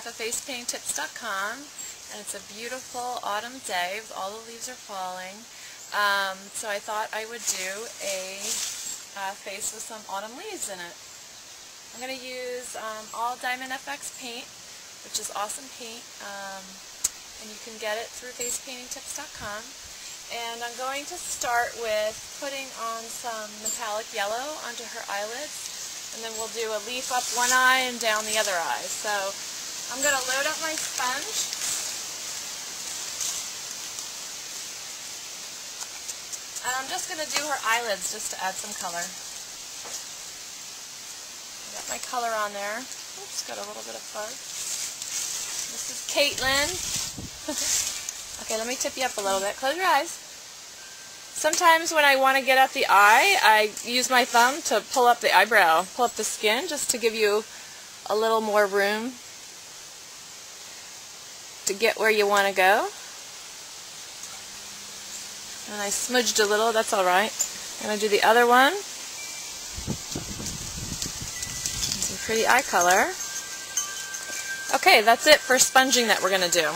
Beth of FacePaintingTips.com, and it's a beautiful autumn day. All the leaves are falling, so I thought I would do a face with some autumn leaves in it. I'm going to use all Diamond FX paint, which is awesome paint, and you can get it through FacePaintingTips.com. And I'm going to start with putting on some metallic yellow onto her eyelids. And then we'll do a leaf up one eye and down the other eye. So I'm going to load up my sponge. And I'm just going to do her eyelids just to add some color. Got my color on there. Oops, got a little bit of fuzz. This is Caitlin. Okay, let me tip you up a little bit. Close your eyes. Sometimes when I want to get up the eye, I use my thumb to pull up the eyebrow, pull up the skin, just to give you a little more room to get where you want to go. And I smudged a little, that's alright. I'm going to do the other one. Some pretty eye color. Okay, that's it for sponging that we're going to do.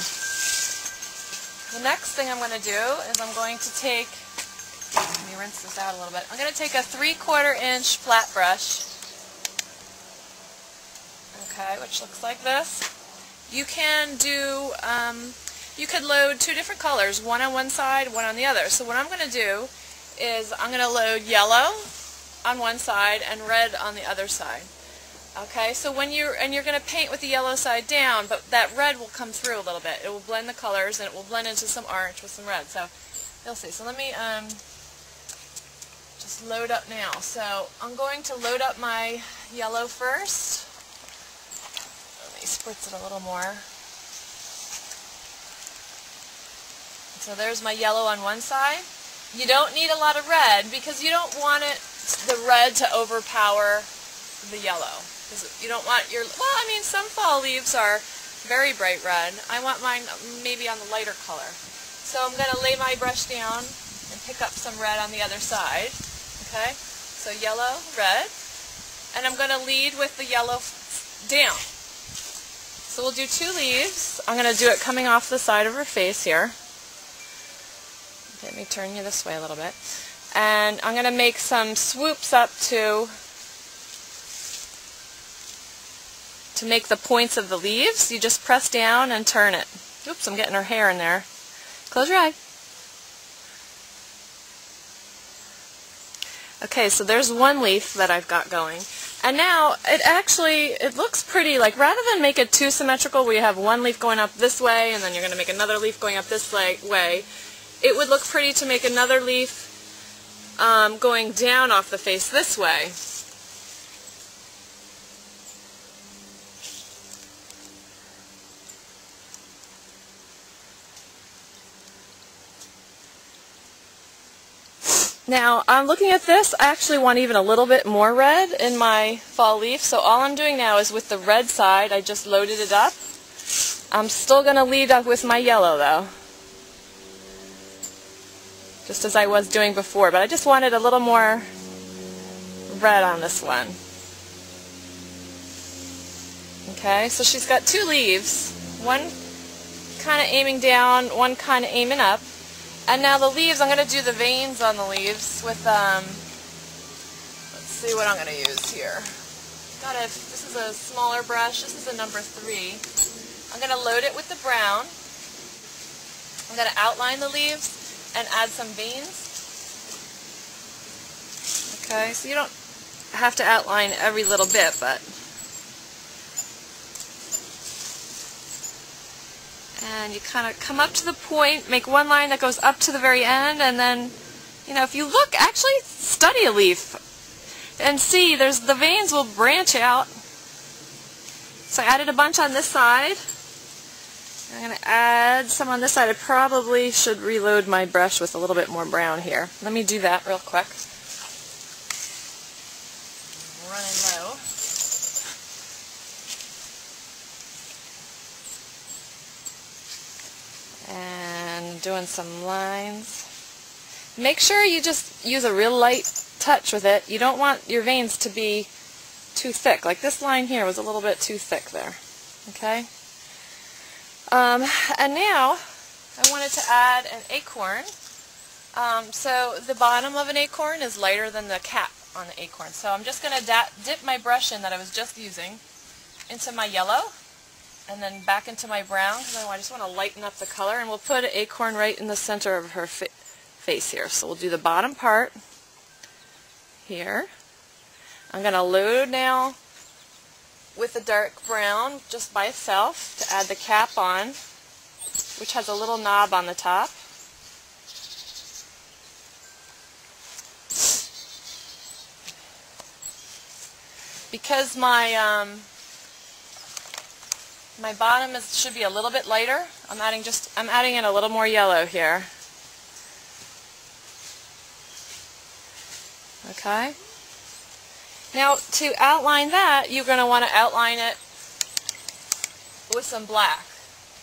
The next thing I'm going to do is I'm going to take, let me rinse this out a little bit. I'm going to take a 3/4 inch flat brush, okay, which looks like this. You can do, you could load two different colors, one on one side, one on the other. So what I'm going to do is I'm going to load yellow on one side and red on the other side. Okay, so when you're going to paint with the yellow side down, but that red will come through a little bit. It will blend the colors and it will blend into some orange with some red. So you'll see. So let me just load up now. So I'm going to load up my yellow first. Let me spritz it a little more. So there's my yellow on one side. You don't need a lot of red because you don't want the red to overpower the yellow. You don't want your, well, I mean, some fall leaves are very bright red. I want mine maybe on the lighter color. So I'm going to lay my brush down and pick up some red on the other side. Okay, so yellow, red, and I'm going to lead with the yellow down. So we'll do two leaves. I'm going to do it coming off the side of her face here. Let me turn you this way a little bit. And I'm going to make some swoops up to make the points of the leaves. You just press down and turn it. Oops, I'm getting her hair in there. Close your eye. Okay, so there's one leaf that I've got going. And now, it looks pretty, like rather than make it too symmetrical where you have one leaf going up this way and then you're going to make another leaf going up this way, it would look pretty to make another leaf going down off the face this way. Now, I'm looking at this, I actually want even a little bit more red in my fall leaf, so all I'm doing now is with the red side, I just loaded it up. I'm still going to lead up with my yellow though, just as I was doing before, but I just wanted a little more red on this one. Okay, so she's got two leaves, one kind of aiming down, one kind of aiming up. And now the leaves, I'm going to do the veins on the leaves with, let's see what I'm going to use here. This is a smaller brush, this is a number 3. I'm going to load it with the brown. I'm going to outline the leaves and add some veins. Okay, so you don't have to outline every little bit, but... And you kind of come up to the point, make one line that goes up to the very end, and then, you know, if you look, actually study a leaf and see, the veins will branch out. So I added a bunch on this side. I'm going to add some on this side. I probably should reload my brush with a little bit more brown here. Let me do that real quick. I'm running low. And doing some lines. Make sure you just use a real light touch with it. You don't want your veins to be too thick. Like this line here was a little bit too thick there. Okay? And now I wanted to add an acorn. So the bottom of an acorn is lighter than the cap on the acorn. So I'm just going to dip my brush in that I was just using into my yellow and then back into my brown because I just want to lighten up the color, and we'll put an acorn right in the center of her face here. So we'll do the bottom part here. I'm going to load now with the dark brown just by itself to add the cap on, which has a little knob on the top. Because my bottom should be a little bit lighter, I'm adding in a little more yellow here. Okay. Now to outline that, you're going to want to outline it with some black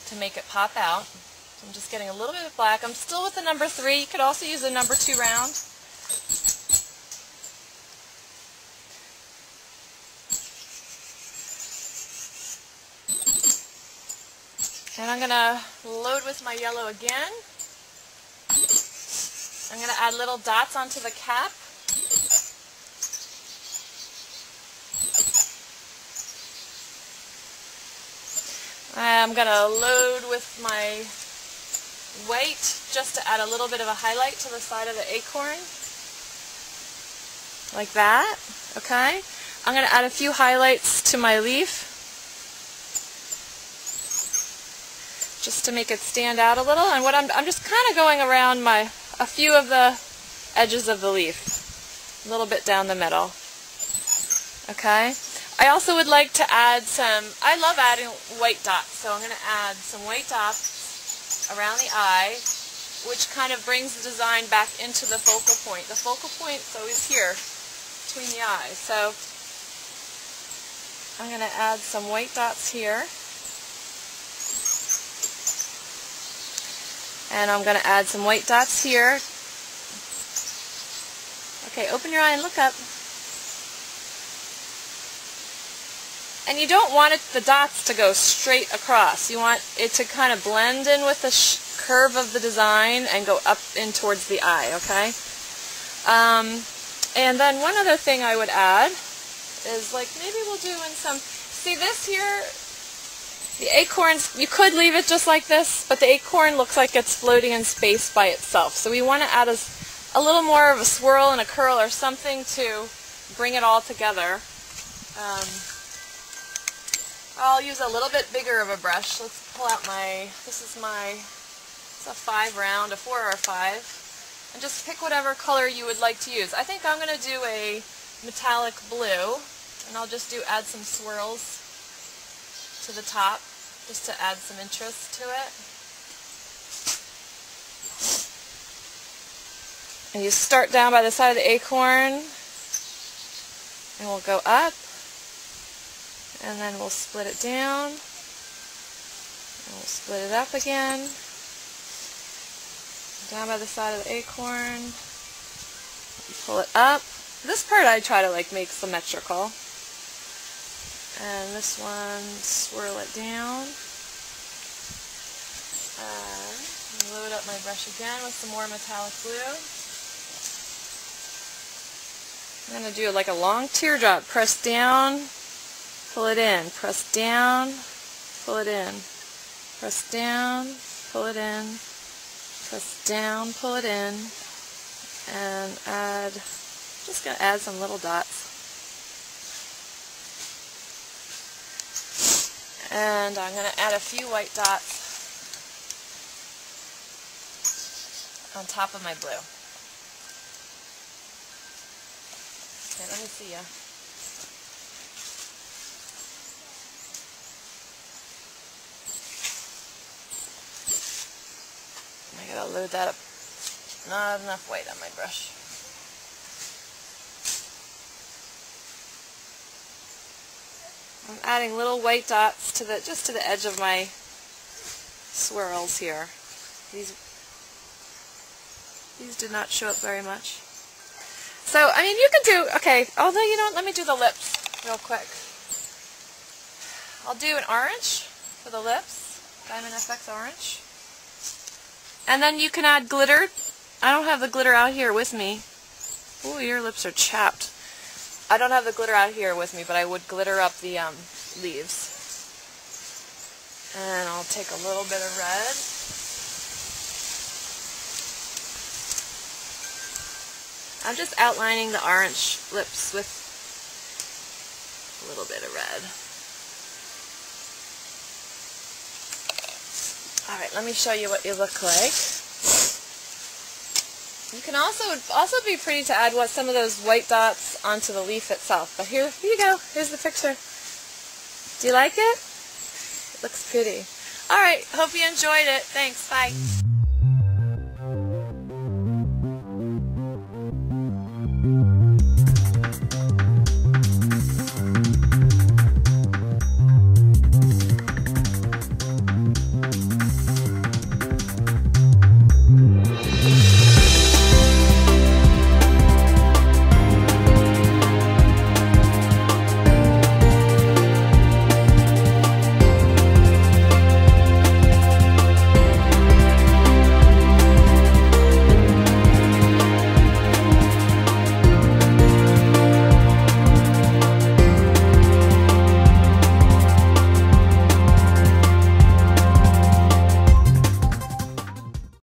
to make it pop out. So I'm just getting a little bit of black. I'm still with the number 3. You could also use the number 2 round. And I'm going to load with my yellow again. I'm going to add little dots onto the cap. I'm going to load with my white just to add a little bit of a highlight to the side of the acorn. Like that. Okay. I'm going to add a few highlights to my leaf, just to make it stand out a little. And what I'm just kind of going around a few of the edges of the leaf, a little bit down the middle. Okay. I also would like to add I love adding white dots, so I'm going to add some white dots around the eye, which kind of brings the design back into the focal point. The focal point is always here between the eyes. So I'm going to add some white dots here. And I'm going to add some white dots here. Okay, open your eye and look up. And you don't want the dots to go straight across. You want it to kind of blend in with the curve of the design and go up in towards the eye, okay? And then one other thing I would add is, like, maybe we'll do in some, see this here, the acorns, you could leave it just like this, but the acorn looks like it's floating in space by itself. So we want to add a little more of a swirl and a curl or something to bring it all together. I'll use a little bit bigger of a brush. Let's pull out it's a 5 round, a 4 or a 5, and just pick whatever color you would like to use. I think I'm going to do a metallic blue, and I'll just add some swirls to the top, just to add some interest to it. And you start down by the side of the acorn, and we'll go up, and then we'll split it down, and we'll split it up again, down by the side of the acorn, pull it up. This part I try to make symmetrical. And this one, swirl it down. Load up my brush again with some more metallic blue. I'm going to do like a long teardrop. Press down, pull it in. Press down, pull it in. Press down, pull it in. Press down, pull it in. And just going to add some little dots. And I'm going to add a few white dots on top of my blue. Okay, let me see ya. I gotta load that up. Not enough white on my brush. I'm adding little white dots to just to the edge of my swirls here. These did not show up very much. So, I mean, you can do, okay, although you don't, let me do the lips real quick. I'll do an orange for the lips. Diamond FX orange. And then you can add glitter. I don't have the glitter out here with me. Ooh, your lips are chapped. I don't have the glitter out here with me, but I would glitter up the leaves. And I'll take a little bit of red. I'm just outlining the orange lips with a little bit of red. Alright, let me show you what you look like. You can also be pretty to add some of those white dots onto the leaf itself. But here you go. Here's the picture. Do you like it? It looks pretty. Alright, hope you enjoyed it. Thanks. Bye.